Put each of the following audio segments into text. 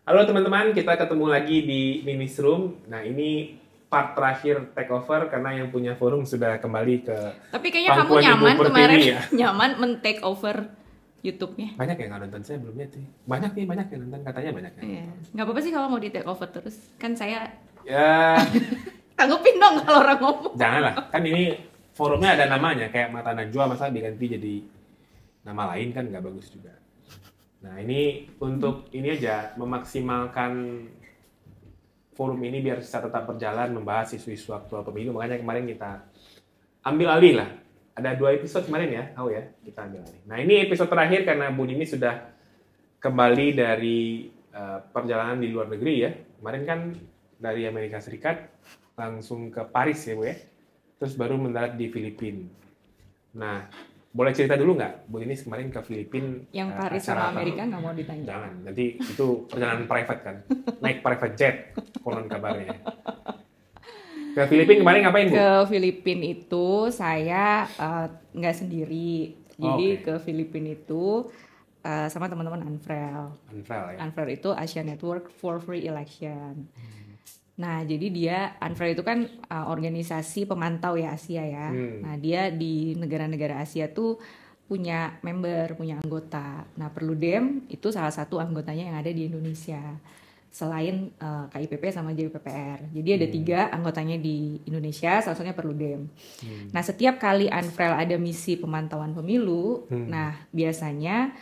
Halo teman-teman, kita ketemu lagi di Room. Nah, ini part terakhir takeover karena yang punya forum sudah kembali ke Tapi kayaknya kamu pangkuan Ibu nyaman kemarin, Pertiwi ya. nyaman men-take over YouTube-nya. Banyak yang nggak nonton, saya belum lihat sih. Banyak nih, banyak yang nonton, katanya banyak yang Iya, nonton. nggak apa-apa sih kalau mau di take over terus. Kan saya Ya, tanggupin dong kalau orang ngomong. janganlah. Kan ini forumnya ada namanya, kayak Mata Najwa, masa diganti jadi nama lain kan nggak bagus juga. Nah, ini untuk ini aja, memaksimalkan forum ini biar bisa tetap berjalan membahas isu-isu aktual pemilu. Makanya kemarin kita ambil alih lah. Ada 2 episode kemarin ya, tahu ya, kita ambil alih. Nah, ini episode terakhir karena Bu Nini sudah kembali dari perjalanan di luar negeri ya. Kemarin kan dari Amerika Serikat langsung ke Paris ya Bu ya. Terus baru mendarat di Filipina. Nah, boleh cerita dulu nggak, Bu Nini kemarin ke Filipina? Yang Paris sama Amerika nggak mau ditanya. Jangan, nanti itu perjalanan private kan. Naik private jet, konon kabarnya. Ke Filipina kemarin ngapain Bu? Ke Filipina itu saya nggak sendiri. Jadi Oke. ke Filipina itu sama teman-teman Unfrel. Unfrel ya. Unfrel itu Asia Network for Free Election. Nah, jadi dia Unfrel itu kan organisasi pemantau ya Asia ya. Nah, dia di negara-negara Asia tuh punya member, punya anggota. Nah, Perludem itu salah satu anggotanya yang ada di Indonesia. Selain KIPP sama JPPR. Jadi ada 3 anggotanya di Indonesia, salah satunya Perludem. Nah, setiap kali Unfrel ada misi pemantauan pemilu, nah biasanya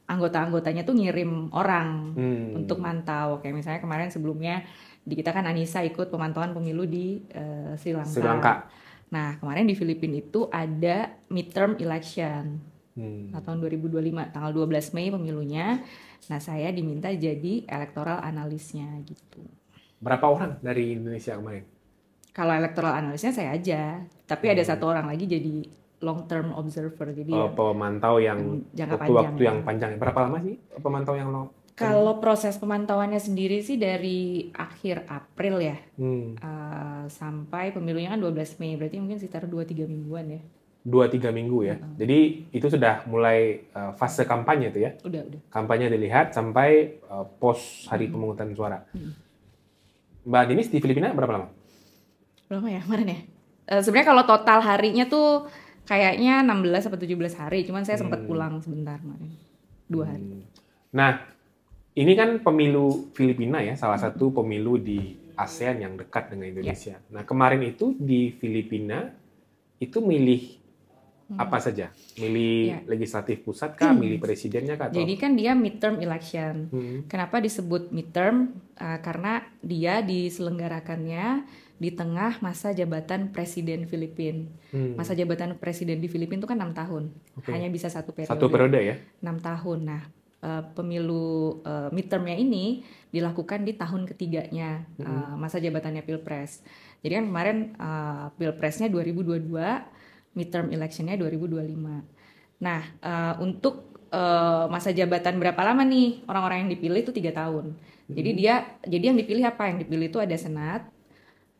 anggota-anggotanya tuh ngirim orang untuk mantau. Kayak misalnya kemarin sebelumnya di kita kan Anissa ikut pemantauan pemilu di Sri Lanka. Sri Lanka. Nah, kemarin di Filipina itu ada midterm election. Nah, tahun 2025, tanggal 12 Mei pemilunya. Nah, saya diminta jadi electoral analisnya gitu. Berapa orang dari Indonesia kemarin? Kalau electoral analisnya saya aja, tapi ada 1 orang lagi jadi long term observer. Jadi ya, Pemantau yang jangka waktu-waktu panjang. yang panjang. Berapa lama sih pemantau yang lo? Kalau proses pemantauannya sendiri sih dari akhir April ya, sampai pemilunya kan 12 Mei, berarti mungkin sekitar 2-3 mingguan ya. 2-3 minggu ya. Jadi itu sudah mulai fase kampanye tuh ya. Udah. Kampanye dilihat sampai pos hari pemungutan suara. Mbak Dinis di Filipina berapa lama? Berapa ya kemarin ya? Sebenarnya kalau total harinya tuh kayaknya 16 atau 17 hari, cuman saya sempat pulang sebentar kemarin. 2 hari. Nah, ini kan pemilu Filipina ya, salah satu pemilu di ASEAN yang dekat dengan Indonesia. Nah, kemarin itu di Filipina itu milih apa saja? Milih legislatif pusat kah? Milih presidennya kah? Atau? Jadi kan dia midterm election. Kenapa disebut midterm? Karena dia diselenggarakannya di tengah masa jabatan presiden Filipina. Masa jabatan presiden di Filipina itu kan 6 tahun. Hanya bisa 1 periode. 1 periode ya? 6 tahun. Nah, pemilu midtermnya ini dilakukan di tahun ketiganya masa jabatannya Pilpres. Jadi kan kemarin Pilpresnya 2022, midterm electionnya 2025. Nah, untuk masa jabatan berapa lama nih orang-orang yang dipilih itu 3 tahun. Jadi yang dipilih apa? Yang dipilih itu ada Senat,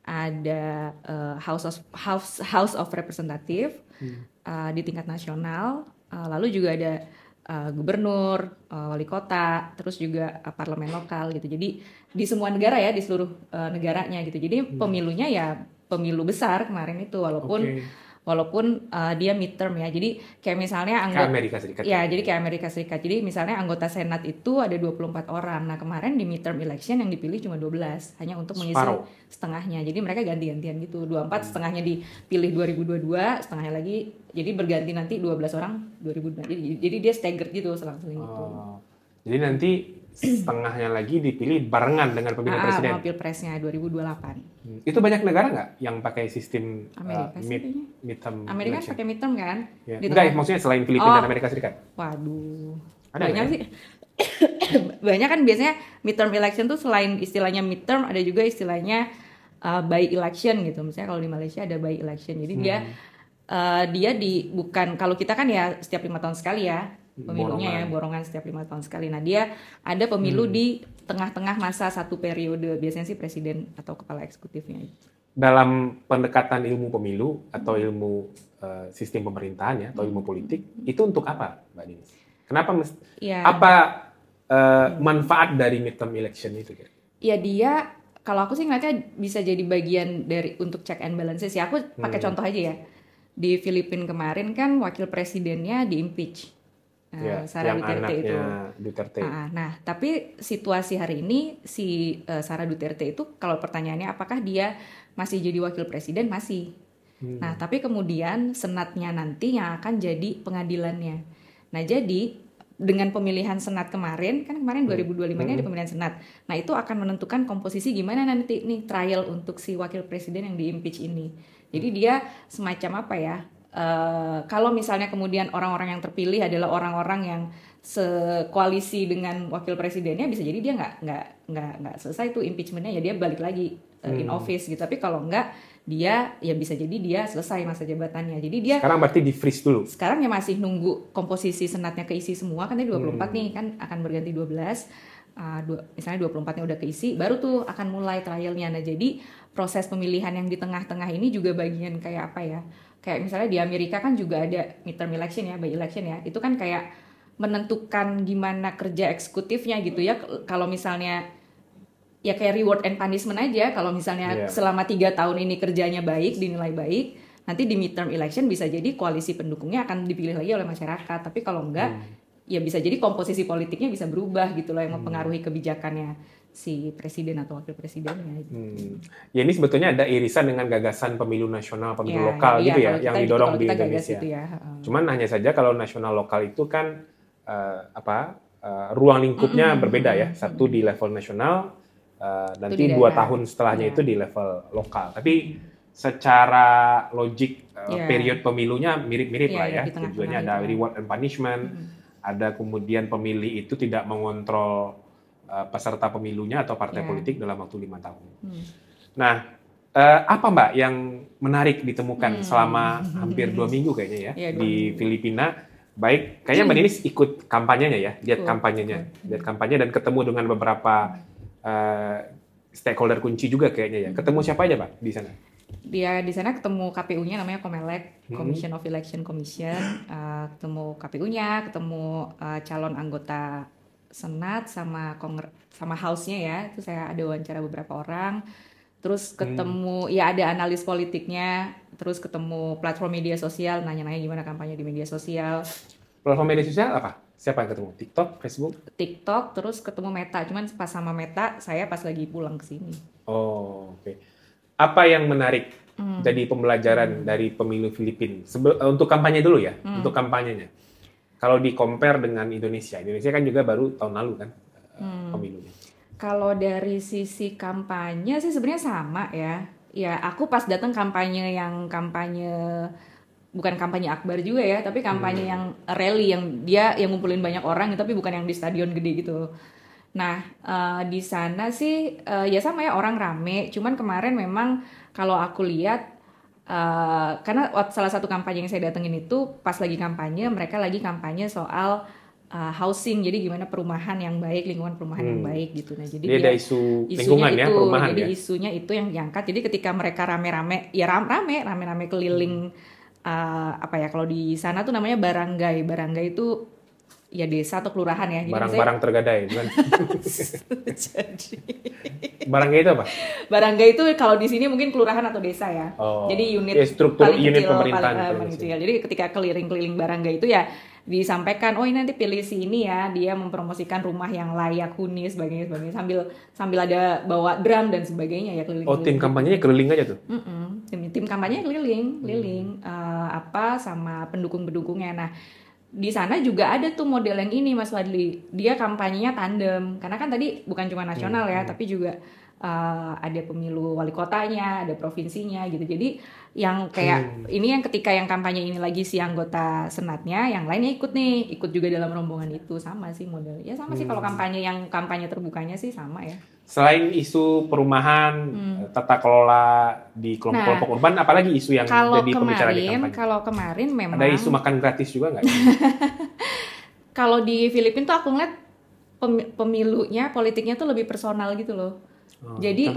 ada House of Representative di tingkat nasional, lalu juga ada gubernur, wali kota, terus juga parlemen lokal gitu. Jadi di semua negara ya, di seluruh negaranya gitu. Jadi pemilunya ya pemilu besar kemarin itu walaupun dia midterm ya. Jadi kayak misalnya Kayak Amerika Serikat. Ya, jadi kayak Amerika Serikat. Jadi misalnya anggota Senat itu ada 24 orang. Nah, kemarin di midterm election yang dipilih cuma 12, hanya untuk mengisi setengahnya. Jadi mereka ganti-gantian gitu. 24 setengahnya dipilih 2022, setengahnya lagi jadi berganti nanti 12 orang 2022. Jadi dia staggered gitu selang-seling gitu. Jadi nanti setengahnya lagi dipilih barengan dengan pemilu presiden. Pilpresnya 2028. Itu banyak negara nggak yang pakai sistem midterm Amerika election? pakai midterm kan? Ya. Enggak, maksudnya selain Filipina dan Amerika Serikat. Waduh. Ada banyak ya? sih. Banyak kan biasanya midterm election tuh selain istilahnya midterm ada juga istilahnya by election gitu. Misalnya kalau di Malaysia ada by election. Jadi dia bukan, kalau kita kan ya setiap 5 tahun sekali ya pemilunya, borongan setiap 5 tahun sekali. Nah, dia ada pemilu di tengah-tengah masa 1 periode, biasanya sih presiden atau kepala eksekutifnya. Dalam pendekatan ilmu pemilu atau ilmu sistem pemerintahan ya, atau ilmu politik, itu untuk apa, Mbak Dinis? Kenapa apa manfaat dari midterm election itu? Ya dia, kalau aku sih ngeliatnya bisa jadi bagian dari untuk check and balances ya. Aku pakai contoh aja ya. Di Filipina kemarin kan wakil presidennya di-impeach. Sara yang Duterte itu. Duterte. Nah, tapi situasi hari ini si Sara Duterte itu kalau pertanyaannya apakah dia masih jadi wakil presiden? Masih. Nah, tapi kemudian senatnya nanti yang akan jadi pengadilannya. Nah, jadi dengan pemilihan senat kemarin 2025 ini ada pemilihan senat. Nah, itu akan menentukan komposisi gimana nanti nih trial untuk si wakil presiden yang di-impeach ini. Jadi dia semacam apa ya? Kalau misalnya kemudian orang-orang yang terpilih adalah orang-orang yang sekoalisi dengan wakil presidennya, bisa jadi dia nggak selesai tuh impeachmentnya, ya dia balik lagi in office gitu. Tapi kalau enggak, dia ya bisa jadi dia selesai masa jabatannya. Jadi dia sekarang berarti di freeze dulu. Sekarang ya masih nunggu komposisi senatnya keisi semua, kan tadi 24 nih kan akan berganti 12. Misalnya 24-nya udah keisi, baru tuh akan mulai trialnya. Nah, jadi proses pemilihan yang di tengah-tengah ini juga bagian kayak apa ya? Kayak misalnya di Amerika kan juga ada midterm election ya, by election ya. Itu kan kayak menentukan gimana kerja eksekutifnya gitu ya. Kalau misalnya ya kayak reward and punishment aja. Kalau misalnya selama 3 tahun ini kerjanya baik, dinilai baik, nanti di midterm election bisa jadi koalisi pendukungnya akan dipilih lagi oleh masyarakat. Tapi kalau enggak, ya bisa jadi komposisi politiknya bisa berubah gitu loh, yang mempengaruhi kebijakannya si presiden atau wakil presidennya. Ya ini sebetulnya ada irisan dengan gagasan pemilu nasional, pemilu lokal gitu ya, yang didorong di Indonesia. Cuman hanya saja kalau nasional lokal itu kan ruang lingkupnya berbeda ya. Satu di level nasional, nanti 2 tahun setelahnya itu di level lokal. Tapi secara logik period pemilunya mirip-mirip lah ya. Tujuannya ada reward and punishment, ada kemudian pemilih itu tidak mengontrol peserta pemilunya atau partai politik dalam waktu 5 tahun. Nah, apa Mbak yang menarik ditemukan selama hampir 2 minggu kayaknya ya di Filipina? Baik, kayaknya Mbak Ninis ikut kampanyenya ya, lihat kampanye dan ketemu dengan beberapa stakeholder kunci juga kayaknya ya. Ketemu siapa aja Pak di sana? Dia di sana ketemu KPU-nya, namanya Comelec, Commission of Election Commission. Ketemu KPU-nya, ketemu calon anggota Senat sama House-nya ya. Itu saya ada wawancara beberapa orang. Terus ketemu ya ada analis politiknya, terus ketemu platform media sosial, nanya-nanya gimana kampanye di media sosial. Platform media sosial apa? Siapa yang ketemu? TikTok, Facebook? TikTok, terus ketemu Meta. Cuman pas sama Meta, saya pas lagi pulang ke sini. Oh, oke. Apa yang menarik jadi pembelajaran dari pemilu Filipina? Untuk kampanye dulu ya, untuk kampanyenya. Kalau di-compare dengan Indonesia kan juga baru tahun lalu kan pemilunya. Kalau dari sisi kampanye sih sebenarnya sama ya. Ya, aku pas datang kampanye bukan kampanye akbar juga ya, tapi kampanye yang rally yang dia yang ngumpulin banyak orang, tapi bukan yang di stadion gede gitu. Nah, di sana sih ya sama ya, orang rame. Cuman kemarin memang kalau aku lihat karena salah satu kampanye yang saya datengin itu pas lagi kampanye, mereka lagi kampanye soal housing, jadi gimana perumahan yang baik, lingkungan perumahan yang baik gitu. Nah, jadi ada isu lingkungan ya, perumahan jadi ya. Isunya itu yang diangkat. Jadi ketika mereka rame-rame keliling kalau di sana tuh namanya barangay. Barangay itu ya desa atau kelurahan ya. Barang-barang tergadai, bukan? Barangay itu apa? Barangay itu kalau di sini mungkin kelurahan atau desa ya. Jadi unit struktur unit pemerintahan. Jadi ketika keliling-keliling barangay itu ya disampaikan, oh ini nanti pilih si ini ya, dia mempromosikan rumah yang layak huni sebagainya sambil ada bawa drum dan sebagainya ya keliling. Tim kampanyenya keliling aja tuh. Tim kampanyenya keliling sama pendukung-pendukungnya. Nah, di sana juga ada tuh model yang ini Mas Fadli. Dia kampanyenya tandem. Karena kan tadi bukan cuma nasional ya, tapi juga ada pemilu wali kotanya, ada provinsinya gitu. Jadi yang kayak ini yang ketika yang kampanye ini lagi si anggota senatnya, yang lainnya ikut juga dalam rombongan itu. Sama sih model. Ya sama sih kalau kampanye terbukanya sih sama ya. Selain isu perumahan, tata kelola di kelompok-kelompok urban, apalagi isu yang jadi pembicaraan di kampanye? Kalau kemarin memang... Ada isu makan gratis juga nggak? Kalau di Filipina tuh aku ngeliat pemilunya, politiknya tuh lebih personal gitu loh. Jadi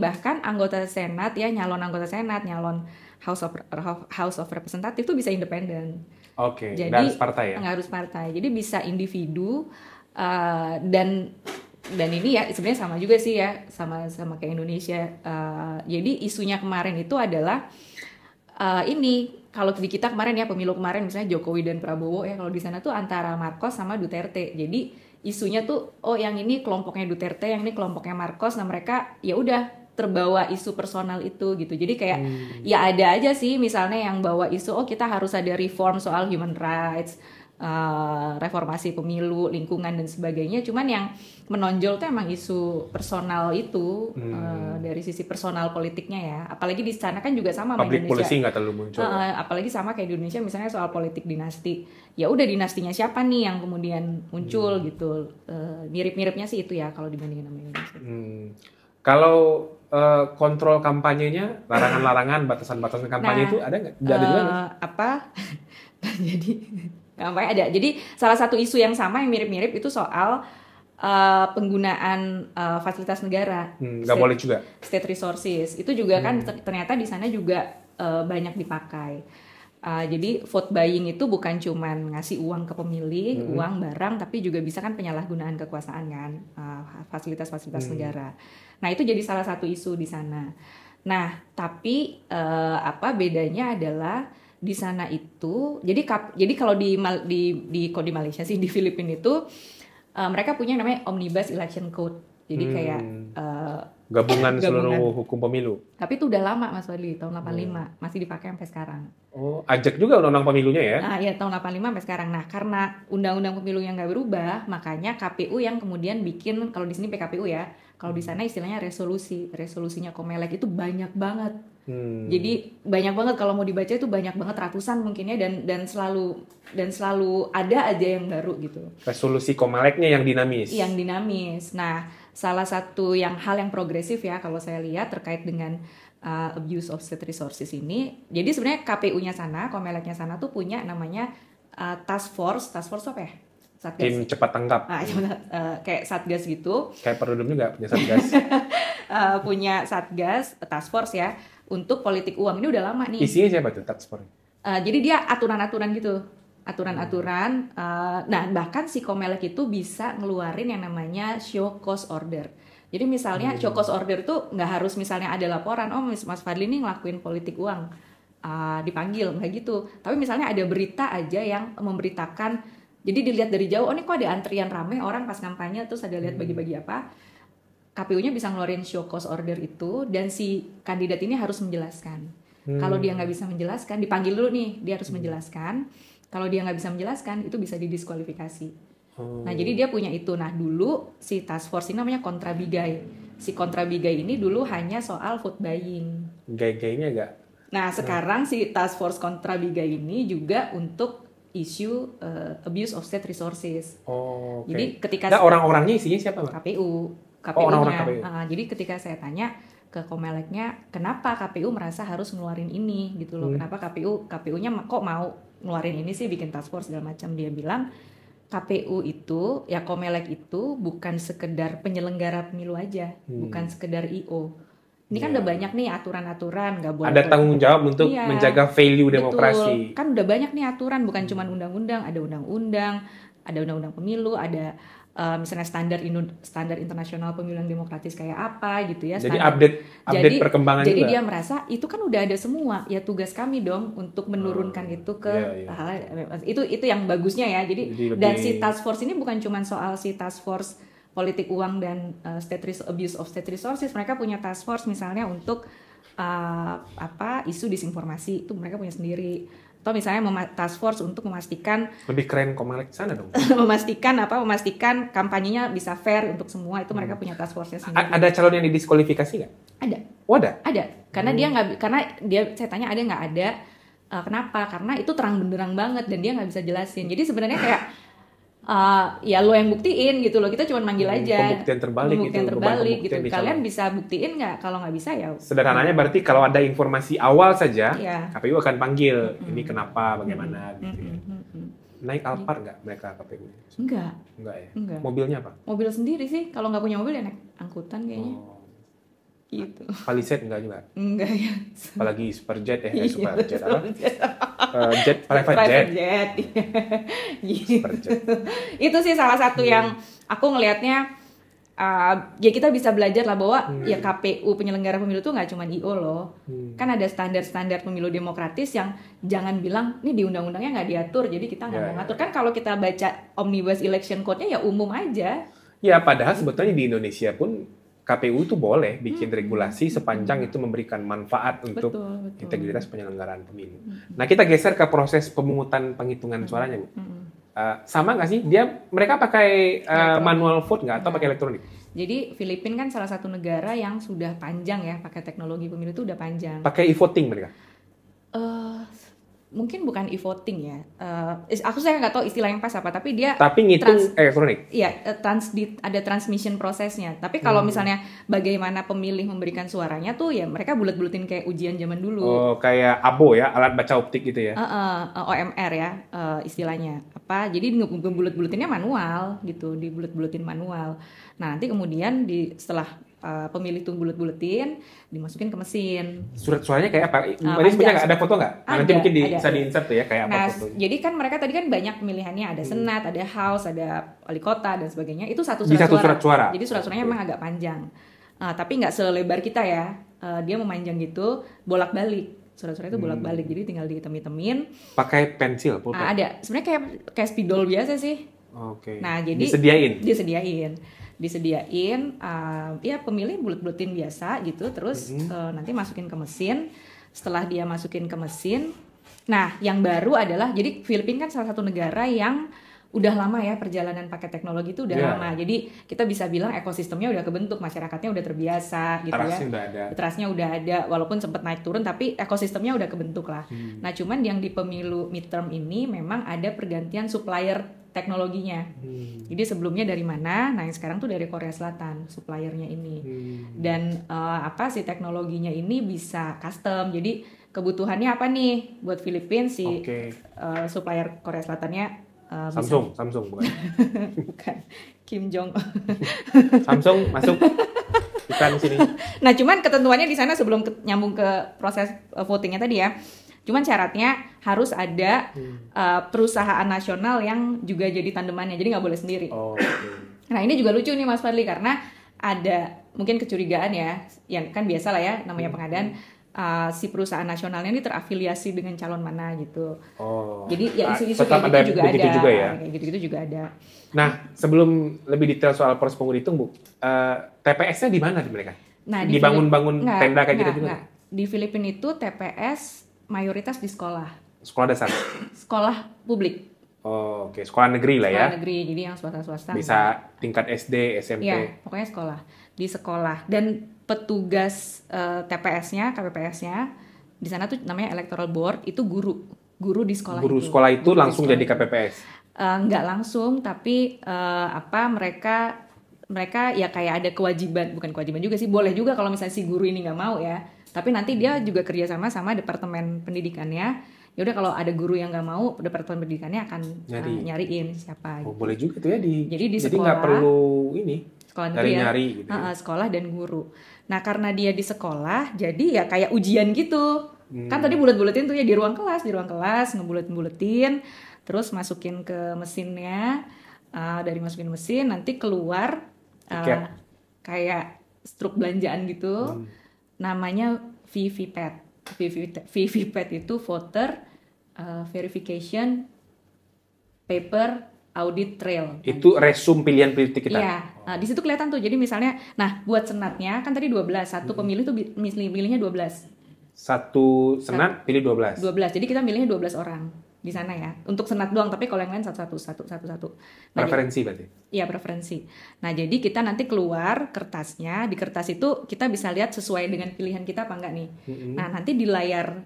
bahkan anggota Senat ya, nyalon anggota Senat, nyalon House of Representative tuh bisa independen. Jadi nggak harus partai ya? Nggak harus partai. Jadi bisa individu Dan ini ya sebenarnya sama juga sih ya, sama kayak Indonesia. Jadi isunya kemarin itu adalah ini kalau di kita kemarin ya, pemilu kemarin misalnya Jokowi dan Prabowo ya, kalau di sana tuh antara Marcos sama Duterte. Jadi isunya tuh yang ini kelompoknya Duterte, yang ini kelompoknya Marcos. Nah mereka ya udah terbawa isu personal itu gitu. Jadi kayak ya ada aja sih misalnya yang bawa isu kita harus ada reform soal human rights, reformasi pemilu, lingkungan dan sebagainya. Cuman yang menonjol tuh emang isu personal itu, dari sisi personal politiknya ya. Apalagi di sana kan juga sama sama Public Indonesia. policy nggak terlalu muncul. Apalagi sama kayak di Indonesia misalnya soal politik dinasti. Ya udah dinastinya siapa nih yang kemudian muncul gitu. Mirip-miripnya sih itu ya kalau dibandingin sama Indonesia. Kalau kontrol kampanyenya, larangan-larangan, batasan-batasan kampanye itu ada nggak? Ada juga nggak? Jadi kampanye ada. Jadi salah satu isu yang sama yang mirip-mirip itu soal penggunaan fasilitas negara. Nggak boleh juga. State resources itu juga kan ternyata di sana juga banyak dipakai. Jadi vote buying itu bukan cuman ngasih uang ke pemilih, uang barang, tapi juga bisa kan penyalahgunaan kekuasaan kan, fasilitas-fasilitas negara. Nah itu jadi salah satu isu di sana. Nah tapi apa bedanya adalah di sana itu, jadi kalau di Malaysia sih, di Filipina itu mereka punya namanya Omnibus Election Code. Jadi kayak gabungan seluruh hukum pemilu. Tapi itu udah lama Mas Fadli, tahun 85 masih dipakai sampai sekarang. Oh, ajak juga undang-undang pemilunya ya? Nah, ya tahun 85 sampai sekarang. Nah, karena undang-undang pemilu yang nggak berubah, makanya KPU yang kemudian bikin, kalau di sini PKPU ya, kalau di sana istilahnya resolusinya Comelec itu banyak banget. Jadi banyak banget, kalau mau dibaca itu banyak banget, ratusan mungkin ya, dan selalu ada aja yang baru gitu. Resolusi Comelecnya yang dinamis. Yang dinamis. Nah, salah satu hal yang progresif ya kalau saya lihat terkait dengan abuse of state resources ini. Jadi sebenarnya KPU-nya sana, Comelecnya sana tuh punya namanya task force apa ya? Satgas. Tim cepat tanggap. Kayak satgas gitu. Kayak Perludem juga punya satgas. Punya satgas, task force ya, untuk politik uang. Ini udah lama nih. Isinya siapa tuh task force? Jadi dia aturan-aturan gitu. Aturan-aturan. Nah bahkan si Comelec itu bisa ngeluarin yang namanya show cause order. Jadi misalnya show cause order tuh nggak harus misalnya ada laporan, Mas Fadli nih ngelakuin politik uang, dipanggil, nggak gitu. Tapi misalnya ada berita aja yang memberitakan, jadi dilihat dari jauh, ini kok ada antrian rame orang pas kampanye, terus ada lihat bagi-bagi apa, KPU-nya bisa ngeluarin show cause order itu, dan si kandidat ini harus menjelaskan. Kalau dia nggak bisa menjelaskan, dipanggil dulu nih, dia harus menjelaskan. Kalau dia nggak bisa menjelaskan, itu bisa didiskualifikasi. Nah jadi dia punya itu. Nah dulu si task force ini namanya kontrabigai. Si kontrabigai ini dulu hanya soal vote buying. Gai-gainya agak. Nah sekarang si task force kontrabigai ini juga untuk isu abuse of state resources. Okay. Jadi ketika orang-orangnya isinya siapa, Mbak? KPU-nya. Orang-orang KPU. Jadi ketika saya tanya ke Comelecnya, kenapa KPU merasa harus ngeluarin ini gitu loh? Kenapa KPU-nya kok mau ngeluarin ini sih, bikin task force segala macam? Dia bilang KPU itu, ya Comelec itu bukan sekedar penyelenggara pemilu aja, bukan sekedar IO. Ini kan udah banyak nih aturan-aturan, nggak boleh. Ada tanggung jawab untuk menjaga value demokrasi. Betul. Kan udah banyak nih aturan, bukan cuma undang-undang, ada undang-undang pemilu, ada misalnya standar internasional pemilu yang demokratis kayak apa gitu ya. Jadi update perkembangan jadi juga. Dia merasa itu kan udah ada semua, ya tugas kami dong untuk menurunkan itu ke itu yang bagusnya ya. Jadi dan si task force ini bukan cuma soal si task force politik uang dan abuse of state resources. Mereka punya task force misalnya untuk isu disinformasi, itu mereka punya sendiri. Atau misalnya task force untuk memastikan, lebih keren Comelec sana dong. memastikan kampanyenya bisa fair untuk semua, itu mereka punya task force-nya sendiri. Ada calon yang didiskualifikasi nggak? Ada. Oh, ada? Ada. Karena saya tanya ada nggak ada. Kenapa? Karena itu terang benderang banget dan dia nggak bisa jelasin. Jadi sebenarnya kayak ya lo yang buktiin gitu loh, kita cuma manggil aja. Pembuktian terbalik gitu. Kalian bisa buktiin nggak? Kalau nggak bisa ya. Sederhananya berarti kalau ada informasi awal saja, KPU akan panggil ini kenapa, bagaimana gitu. Naik Alphard nggak mereka KPU? Enggak ya. Enggak. Mobilnya apa? Mobil sendiri sih. Kalau nggak punya mobil ya naik angkutan kayaknya. gitu. Palisade enggak juga. Enggak ya. Apalagi Superjet Iya, Superjet apa? Superjet. Jet private jet. Jet. Gitu. Superjet. Itu sih salah satu yang aku ngelihatnya ya kita bisa belajar lah bahwa ya KPU penyelenggara pemilu tuh nggak cuma IO loh. Kan ada standar-standar pemilu demokratis yang jangan bilang nih di undang-undangnya nggak diatur jadi kita nggak mau ngatur. Kan kalau kita baca Omnibus Election Code-nya ya umum aja. Ya padahal sebetulnya di Indonesia pun KPU itu boleh bikin regulasi sepanjang itu memberikan manfaat untuk Betul. integritas penyelenggaraan pemilu. Nah kita geser ke proses pemungutan penghitungan suaranya, Bu. Sama nggak sih? Mereka pakai manual vote nggak atau pakai elektronik? Jadi Filipina kan salah satu negara yang sudah panjang ya pakai teknologi pemilu itu udah panjang. Pakai e-voting mereka? Mungkin bukan e-voting ya. Saya nggak tahu istilah yang pas apa, tapi dia ngitung elektronik. Iya, ada transmission prosesnya. Tapi kalau misalnya bagaimana pemilih memberikan suaranya tuh ya mereka bulet-buletin kayak ujian zaman dulu. Oh, kayak ABO ya, alat baca optik gitu ya. OMR ya istilahnya. Jadi ngebulet-buletinnya manual gitu, dibulet-buletin manual. Nah, nanti kemudian setelah pemilih tuh bulet-buletin dimasukin ke mesin. Surat suaranya kayak apa? Ini sebenarnya nggak ada foto nggak? Nanti mungkin bisa di-insert tuh ya kayak apa fotonya. Jadi kan mereka tadi kan banyak pemilihannya, ada senat, ada house, ada wali kota dan sebagainya. Itu satu surat suara. Jadi surat suaranya memang agak panjang. Tapi nggak selebar kita ya. Dia memanjang gitu, bolak-balik. Surat-surat itu bolak-balik. Jadi tinggal dihitem-hitemin. Pakai pensil, pulpen? Ada. Sebenarnya kayak spidol biasa sih. Oke. Nah, jadi disediain ya pemilih bulet-buletin biasa gitu terus nanti masukin ke mesin. Setelah dia masukin ke mesin, nah yang baru adalah jadi Filipina kan salah satu negara yang udah lama ya perjalanan pakai teknologi itu udah lama. Jadi kita bisa bilang ekosistemnya udah kebentuk, masyarakatnya udah terbiasa gitu Trustnya udah ada walaupun sempat naik turun tapi ekosistemnya udah kebentuk lah. Nah, cuman yang di pemilu midterm ini memang ada pergantian supplier teknologinya. Jadi sebelumnya dari mana? Nah, yang sekarang tuh dari Korea Selatan suppliernya ini. Dan si teknologinya ini bisa custom. Jadi kebutuhannya apa nih buat Filipina supplier Korea Selatannya Samsung bukan. Bukan Kim Jong. Samsung masuk bukan sini. Nah, cuman ketentuannya di sana sebelum nyambung ke proses votingnya tadi ya. Cuman syaratnya harus ada perusahaan nasional yang juga jadi tandemannya. Jadi nggak boleh sendiri. Nah, ini juga lucu nih Mas Fadli karena ada mungkin kecurigaan ya. Yang kan biasa lah ya namanya pengadaan. Si perusahaan nasionalnya ini terafiliasi dengan calon mana gitu. Jadi ya isu-isu kayak gitu juga ada. Kayak gitu-gitu juga ada. Nah, sebelum lebih detail soal proses penghitung, Bu, TPS-nya di mana mereka? Nah, dibangun tenda kayak gitu juga? Di Filipina itu TPS mayoritas di sekolah. Sekolah dasar? Sekolah publik. Oke. Sekolah negeri lah ya? Sekolah negeri, jadi yang swasta-swasta. Bisa tingkat SD, SMP? Iya, pokoknya sekolah. Di sekolah. Dan petugas TPS-nya, KPPS-nya, di sana tuh namanya Electoral Board, itu guru di sekolah itu. Guru sekolah itu langsung jadi KPPS? Nggak langsung, tapi mereka ya kayak ada kewajiban, bukan kewajiban juga sih, boleh juga kalau misalnya si guru ini nggak mau ya. Tapi nanti dia juga kerjasama sama departemen pendidikannya. Ya udah kalau ada guru yang nggak mau, departemen pendidikannya akan nyariin siapa. Gitu. Boleh juga tuh ya Jadi di sekolah. Jadi nggak perlu ini. Sekolah negeri nyari gitu. Sekolah dan guru. Nah, karena dia di sekolah, jadi ya kayak ujian gitu. Kan tadi bulet-buletin tuh ya di ruang kelas ngebulet-buletin, terus masukin ke mesinnya, dari masukin mesin nanti keluar kayak struk belanjaan gitu. Namanya VVPAT. VVPAT itu voter verification paper audit trail. Itu resume pilihan politik kita. Iya. Nah, di situ kelihatan tuh. Jadi misalnya, buat senatnya kan tadi 12, satu pemilih tuh milihnya 12. Satu senat pilih 12. 12. Jadi kita milihnya 12 orang di sana ya. Untuk senat doang, tapi kalau yang lain satu-satu. Preferensi berarti? Iya, preferensi. Nah, jadi kita nanti keluar kertasnya. Di kertas itu kita bisa lihat sesuai dengan pilihan kita apa enggak nih. Nah, nanti di layar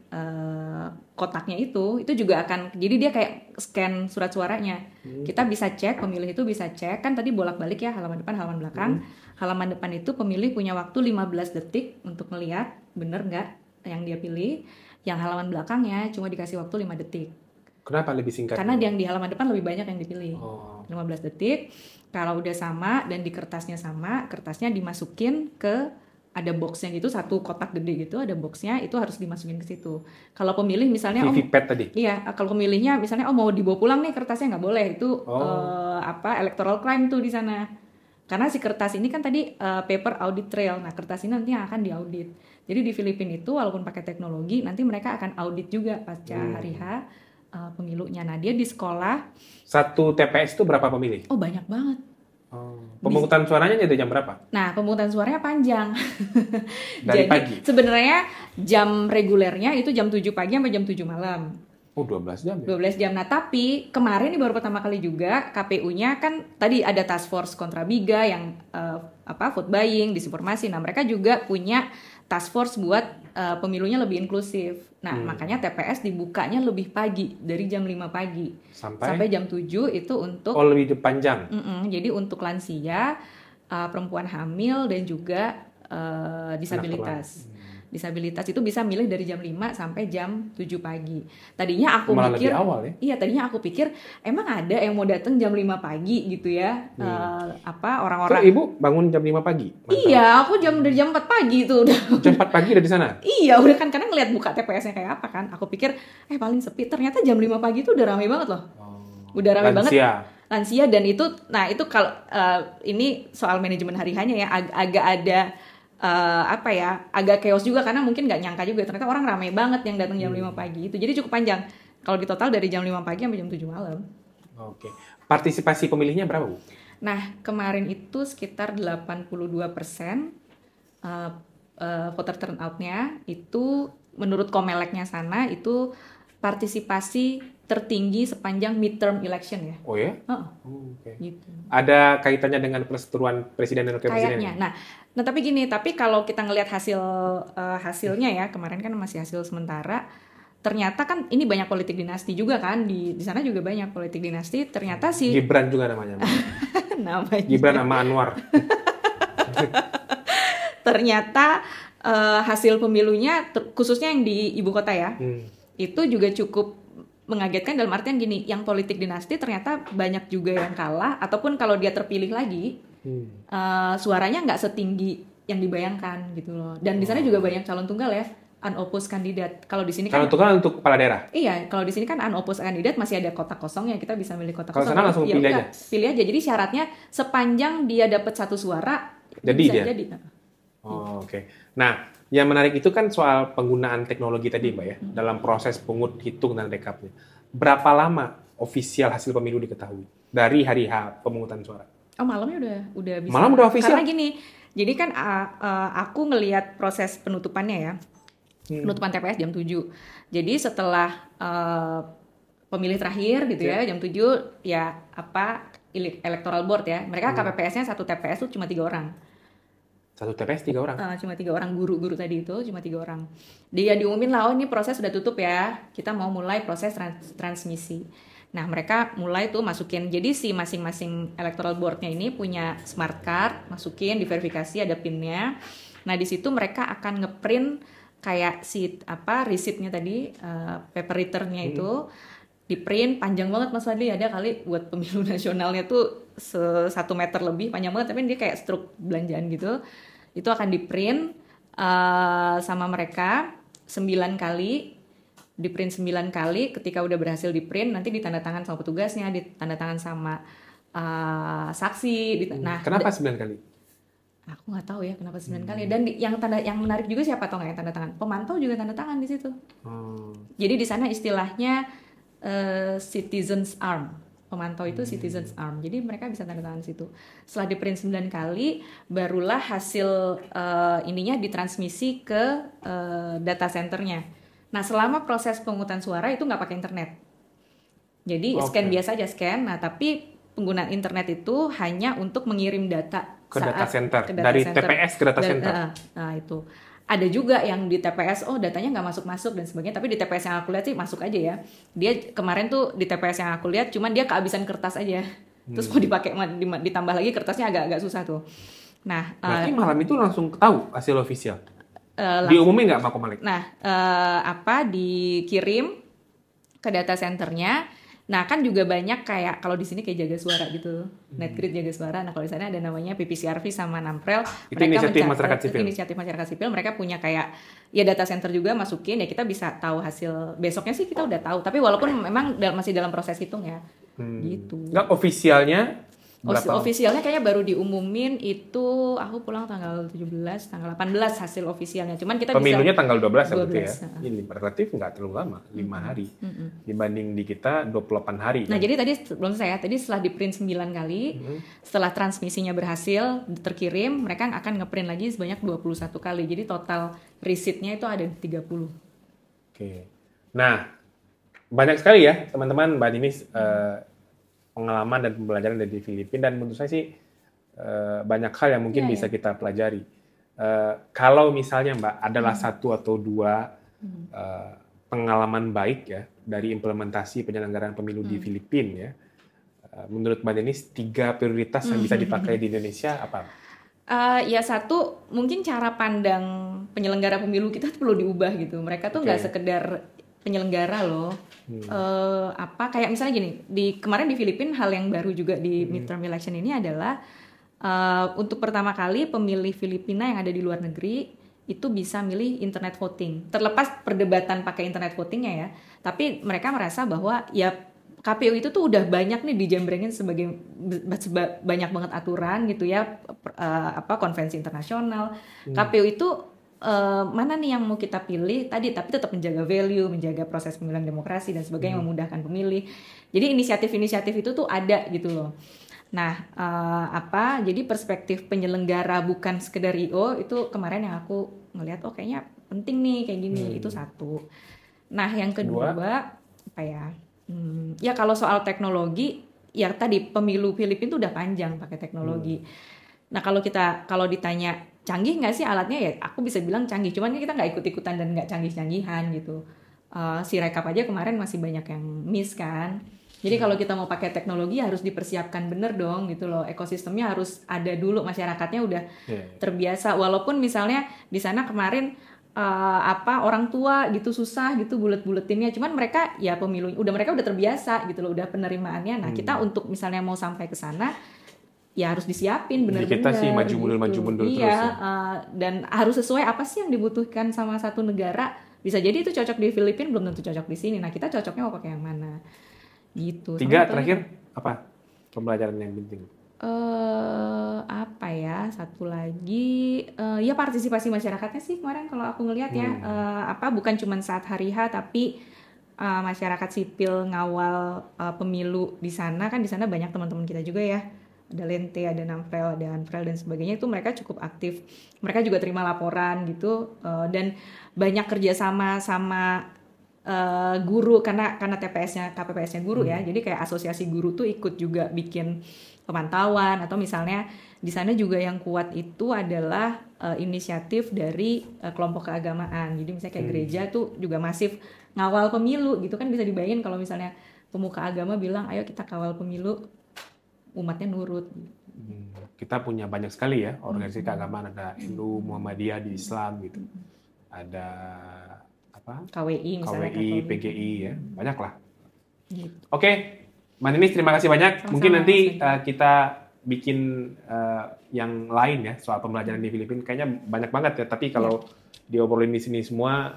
kotaknya itu juga akan, jadi dia kayak scan surat suaranya. Kita bisa cek, pemilih itu bisa cek. Kan tadi bolak-balik ya, halaman depan, halaman belakang. Halaman depan itu pemilih punya waktu 15 detik untuk melihat bener nggak yang dia pilih. Yang halaman belakangnya cuma dikasih waktu 5 detik. Kenapa lebih singkat? Karena yang di halaman depan lebih banyak yang dipilih. 15 detik. Kalau udah sama dan di kertasnya sama, kertasnya dimasukin ke ada boxnya gitu, satu kotak gede gitu, ada boxnya, itu harus dimasukin ke situ. Kalau pemilih misalnya, VVPAT tadi. Iya, kalau pemilihnya misalnya mau dibawa pulang nih kertasnya nggak boleh, itu electoral crime tuh di sana. Karena si kertas ini kan tadi paper audit trail, nah kertas ini nanti yang akan diaudit. Jadi di Filipina itu walaupun pakai teknologi, nanti mereka akan audit juga pasca hari H pemilunya. Nah dia di sekolah. Satu TPS itu berapa pemilih? Oh banyak banget. Pemungutan suaranya jadi jam berapa? Nah, pemungutan suaranya panjang. Dari Jadi, pagi? sebenarnya jam regulernya itu jam 7 pagi sampai jam 7 malam. Oh, 12 jam ya? 12 jam. Nah, tapi kemarin ini baru pertama kali juga KPU-nya kan tadi ada task force kontra Biga yang vote buying, disinformasi. Nah, mereka juga punya task force buat pemilunya lebih inklusif. Nah, makanya TPS dibukanya lebih pagi, dari jam 5 pagi. Sampai jam 7 itu untuk... Oh, lebih panjang? Jadi untuk lansia, perempuan hamil, dan juga disabilitas. Disabilitas itu bisa milih dari jam 5 sampai jam 7 pagi. Tadinya aku malah pikir... lebih awal ya? Iya, tadinya aku pikir, emang ada yang mau datang jam 5 pagi gitu ya? Orang-orang... Terus Ibu bangun jam 5 pagi? Mantap. Iya, aku dari jam 4 pagi itu udah. Jam 4 pagi udah di sana? Iya, udah kan, karena ngeliat buka TPS-nya kayak apa kan. Aku pikir, paling sepi. Ternyata jam 5 pagi itu udah ramai banget loh. Udah ramai banget. Lansia, dan itu, nah itu kalau ini soal manajemen hari hanya ya, agak ada agak chaos juga, karena mungkin nggak nyangka juga ternyata orang ramai banget yang datang jam 5 pagi itu. Jadi cukup panjang. Kalau di total dari jam 5 pagi sampai jam 7 malam. Oke. Partisipasi pemilihnya berapa, Bu? Nah, kemarin itu sekitar 82% voter turnout-nya itu menurut Komeleknya sana itu partisipasi tertinggi sepanjang midterm election ya. Oh ya? Okay. Gitu. Ada kaitannya dengan perseteruan presiden dan wakil presiden? Kayaknya. Nah tapi kalau kita ngelihat hasilnya ya, kemarin kan masih hasil sementara, ternyata kan ini banyak politik dinasti juga kan, di sana juga banyak politik dinasti. Ternyata si Gibran juga namanya. Gibran sama Anwar. Ternyata hasil pemilunya khususnya yang di ibu kota ya, itu juga cukup mengagetkan dalam artian gini, yang politik dinasti ternyata banyak juga yang kalah, ataupun kalau dia terpilih lagi suaranya nggak setinggi yang dibayangkan gitu loh. Dan di sana juga banyak calon tunggal ya, unopposed kandidat. Kalau di sini kan calon tunggal untuk kepala daerah. Iya, kalau di sini kan unopposed kandidat masih ada kotak kosong ya, kita bisa milih kotak kosong. Kalau sana langsung pilih aja. Pilih aja. Jadi syaratnya sepanjang dia dapat 1 suara jadi bisa dia. Jadi. Oke. Nah, yang menarik itu kan soal penggunaan teknologi tadi, Mbak ya, dalam proses pungut, hitung, dan rekapnya. Berapa lama ofisial hasil pemilu diketahui dari hari H pemungutan suara? Oh, malamnya udah bisa. Malam udah ofisial? Karena gini, jadi kan aku ngelihat proses penutupannya ya. Penutupan TPS jam 7. Jadi setelah pemilih terakhir gitu ya, jam 7 ya electoral board ya. Mereka KPPS-nya satu TPS tuh cuma 3 orang. Satu TPS 3 orang? Cuma 3 orang, guru tadi itu cuma 3 orang. Dia diumumin lah, ini proses sudah tutup ya, kita mau mulai proses transmisi. Nah mereka mulai tuh masukin, jadi si masing-masing electoral board-nya ini punya smart card, masukin, diverifikasi, ada PIN-nya. Nah di situ mereka akan ngeprint kayak receipt-nya tadi, paper return-nya itu, di print panjang banget Mas Fadli, ada kali buat pemilu nasionalnya tuh 1 meter lebih, panjang banget, tapi dia kayak struk belanjaan gitu. Itu akan di print sama mereka 9 kali, di print 9 kali. Ketika udah berhasil di print, nanti ditandatangan sama petugasnya, ditandatangan sama saksi. Kenapa 9 kali? Aku nggak tahu ya kenapa 9 kali. Dan yang menarik juga siapa tau nggak yang tanda tangan? Pemantau juga tanda tangan di situ. Jadi di sana istilahnya citizens arm. Pemantau itu citizens arm. Jadi mereka bisa tanda tangan situ. Setelah di print 9 kali, barulah hasil ininya ditransmisi ke data centernya. Nah, selama proses pemungutan suara itu nggak pakai internet. Jadi scan biasa aja scan. Nah, tapi penggunaan internet itu hanya untuk mengirim data ke data center. Dari TPS ke data center. Nah, itu. Ada juga yang di TPS, datanya nggak masuk-masuk dan sebagainya. Tapi di TPS yang aku lihat sih masuk aja ya. Dia kemarin tuh di TPS yang aku lihat, cuman dia kehabisan kertas aja. Terus mau dipakai, ditambah lagi kertasnya agak susah tuh. Nah, berarti malam itu langsung tahu hasil ofisial? Diumumin nggak Pak Komalek? Nah, dikirim ke data centernya. Nah kan juga banyak kayak kalau di sini kayak Jaga Suara gitu, Netgrid Jaga Suara. Nah kalau di sana ada namanya PPCRV sama Namprel. Itu Mereka inisiatif masyarakat sipil. Inisiatif masyarakat sipil. Mereka punya kayak ya data center juga masukin ya kita bisa tahu hasil besoknya sih kita udah tahu. Tapi walaupun memang masih dalam proses hitung ya, gitu. Nggak ofisialnya berapa? Ofisialnya kayaknya baru diumumin itu aku pulang tanggal 17, tanggal 18 hasil ofisialnya. Cuman kita Pemilunya bisa tanggal 12 ya berarti 12, ya. Ini relatif nggak terlalu lama, 5 hari. Dibanding di kita 28 hari. Nah, kan? jadi tadi belum saya, tadi setelah di print 9 kali, setelah transmisinya berhasil terkirim, mereka akan ngeprint lagi sebanyak 21 kali. Jadi total receipt-nya itu ada 30. Oke. Nah, banyak sekali ya teman-teman Mbak Ninis pengalaman dan pembelajaran dari Filipina, dan menurut saya sih banyak hal yang mungkin bisa kita pelajari. Kalau misalnya Mbak adalah satu atau dua pengalaman baik ya dari implementasi penyelenggaraan pemilu di Filipina ya, menurut Mbak Ninis 3 prioritas yang bisa dipakai di Indonesia apa? Ya satu, mungkin cara pandang penyelenggara pemilu kita tuh perlu diubah gitu. Mereka tuh nggak sekedar penyelenggara loh. Kayak misalnya gini, kemarin di Filipina hal yang baru juga di midterm election ini adalah untuk pertama kali pemilih Filipina yang ada di luar negeri itu bisa milih internet voting. Terlepas perdebatan pakai internet votingnya ya, tapi mereka merasa bahwa ya KPU itu tuh udah banyak nih dijembrengin sebagai banyak banget aturan gitu ya, konvensi internasional. KPU itu mana nih yang mau kita pilih tadi, tapi tetap menjaga value, menjaga proses pemilihan demokrasi dan sebagainya, memudahkan pemilih. Jadi inisiatif-inisiatif itu tuh ada gitu loh. Nah, jadi perspektif penyelenggara bukan sekedar IO itu kemarin yang aku ngelihat, kayaknya penting nih kayak gini, itu satu. Nah, yang kedua ya kalau soal teknologi, ya tadi pemilu Filipina tuh udah panjang pakai teknologi. Nah kalau ditanya canggih nggak sih alatnya, ya aku bisa bilang canggih, cuman kita nggak ikut-ikutan dan nggak canggih-canggihan gitu. Sirekap aja kemarin masih banyak yang miss kan. Jadi kalau kita mau pakai teknologi harus dipersiapkan bener dong gitu loh. Ekosistemnya harus ada dulu, masyarakatnya udah terbiasa. Walaupun misalnya di sana kemarin orang tua gitu susah gitu bulet-buletinnya, cuman mereka ya pemilu mereka udah terbiasa gitu loh, udah penerimaannya. Nah kita untuk misalnya mau sampai ke sana ya harus disiapin bener-bener. Kita sih maju mundur iya, terus ya. Dan harus sesuai apa sih yang dibutuhkan sama satu negara. Bisa jadi itu cocok di Filipina, belum tentu cocok di sini. Nah kita cocoknya mau pakai yang mana gitu. 3 terakhir apa pembelajaran yang penting? Satu lagi ya partisipasi masyarakatnya sih kemarin kalau aku ngelihat ya, bukan cuma saat hari H tapi masyarakat sipil ngawal pemilu di sana. Kan di sana banyak teman-teman kita juga ya, ada Lente, ada Namprel, ada Anprel dan sebagainya, itu mereka cukup aktif. Mereka juga terima laporan gitu, dan banyak kerjasama sama guru karena KPPS-nya guru ya. Jadi kayak asosiasi guru tuh ikut juga bikin pemantauan, atau misalnya di sana juga yang kuat itu adalah inisiatif dari kelompok keagamaan. Jadi misalnya kayak gereja tuh juga masif ngawal pemilu gitu kan. Bisa dibayangin kalau misalnya pemuka agama bilang ayo kita kawal pemilu, umatnya nurut. Kita punya banyak sekali ya organisasi keagamaan, ada NU, Muhammadiyah di Islam gitu. Ada KWI misalnya, KWI, PGI ya, banyak lah. Gitu. Oke, Mbak Ninis terima kasih banyak. Sama-sama. Mungkin nanti kita bikin yang lain ya soal pembelajaran di Filipina. Kayaknya banyak banget ya, tapi kalau diobrolin di sini semua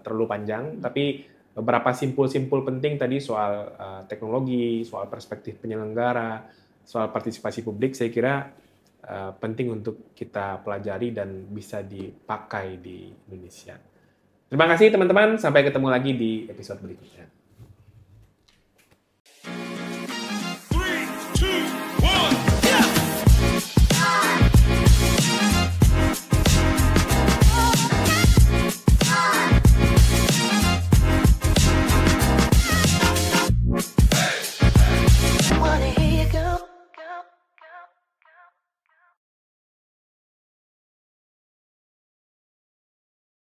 terlalu panjang. Tapi beberapa simpul-simpul penting tadi soal teknologi, soal perspektif penyelenggara, soal partisipasi publik, saya kira penting untuk kita pelajari dan bisa dipakai di Indonesia. Terima kasih teman-teman, sampai ketemu lagi di episode berikutnya.